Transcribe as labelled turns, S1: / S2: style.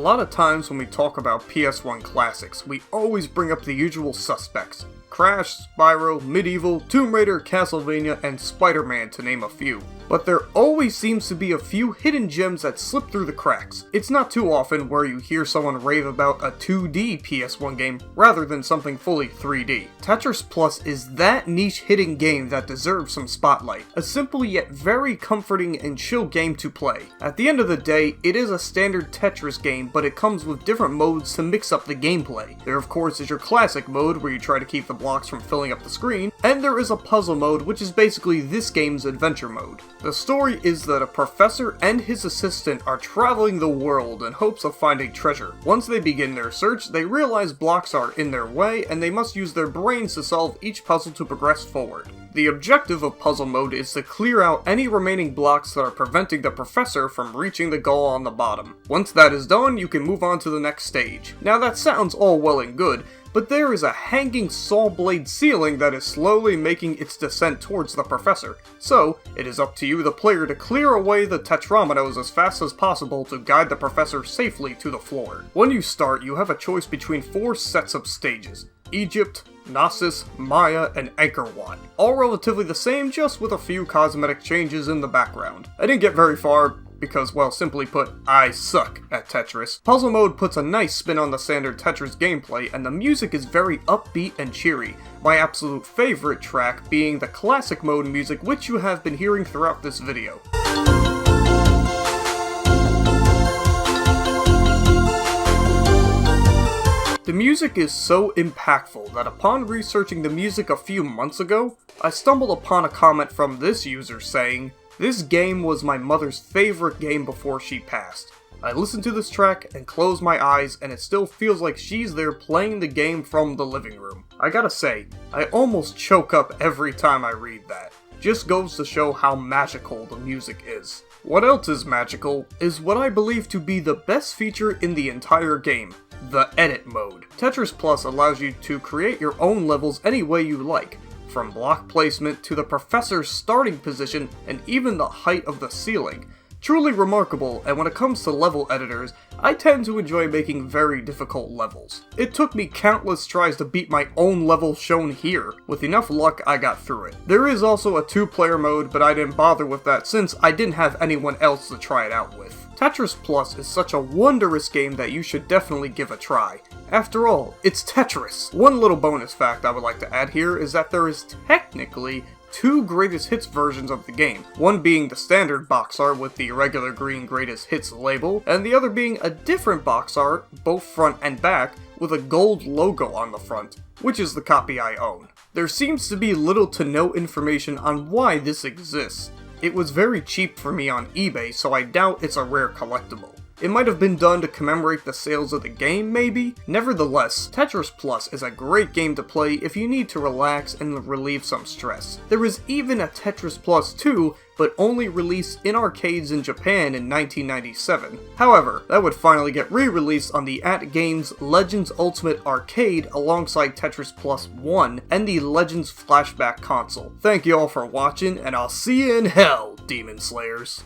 S1: lot of times when we talk about PS1 classics, we always bring up the usual suspects. Crash, Spyro, Medieval, Tomb Raider, Castlevania, and Spider-Man to name a few. But there always seems to be a few hidden gems that slip through the cracks. It's not too often where you hear someone rave about a 2D PS1 game rather than something fully 3D. Tetris Plus is that niche hidden game that deserves some spotlight. A simple yet very comforting and chill game to play. At the end of the day, it is a standard Tetris game, but it comes with different modes to mix up the gameplay. There of course is your classic mode where you try to keep the blocks from filling up the screen, and there is a puzzle mode which is basically this game's adventure mode. The story is that a professor and his assistant are traveling the world in hopes of finding treasure. Once they begin their search, they realize blocks are in their way and they must use their brains to solve each puzzle to progress forward. The objective of puzzle mode is to clear out any remaining blocks that are preventing the professor from reaching the goal on the bottom. Once that is done, you can move on to the next stage. Now that sounds all well and good, but there is a hanging saw blade ceiling that is slowly making its descent towards the professor. So, it is up to you, the player, to clear away the tetrominos as fast as possible to guide the professor safely to the floor. When you start, you have a choice between 4 sets of stages: Egypt, Gnosis, Maya, and Angkor Wat. All relatively the same, just with a few cosmetic changes in the background. I didn't get very far, because, well, simply put, I suck at Tetris. Puzzle mode puts a nice spin on the standard Tetris gameplay, and the music is very upbeat and cheery, my absolute favorite track being the classic mode music which you have been hearing throughout this video. The music is so impactful that upon researching the music a few months ago, I stumbled upon a comment from this user saying, "This game was my mother's favorite game before she passed. I listened to this track and close my eyes and it still feels like she's there playing the game from the living room." I gotta say, I almost choke up every time I read that. Just goes to show how magical the music is. What else is magical is what I believe to be the best feature in the entire game: the edit mode. Tetris Plus allows you to create your own levels any way you like, from block placement to the professor's starting position and even the height of the ceiling. Truly remarkable, and when it comes to level editors, I tend to enjoy making very difficult levels. It took me countless tries to beat my own level shown here. With enough luck, I got through it. There is also a 2-player mode, but I didn't bother with that since I didn't have anyone else to try it out with. Tetris Plus is such a wondrous game that you should definitely give a try. After all, it's Tetris! One little bonus fact I would like to add here is that there is technically 2 greatest hits versions of the game, one being the standard box art with the regular green greatest hits label, and the other being a different box art, both front and back, with a gold logo on the front, which is the copy I own. There seems to be little to no information on why this exists. It was very cheap for me on eBay, so I doubt it's a rare collectible. It might have been done to commemorate the sales of the game, maybe? Nevertheless, Tetris Plus is a great game to play if you need to relax and relieve some stress. There is even a Tetris Plus 2, but only released in arcades in Japan in 1997. However, that would finally get re-released on the AtGames Legends Ultimate Arcade alongside Tetris Plus 1 and the Legends Flashback console. Thank you all for watching, and I'll see you in hell, Demon Slayers.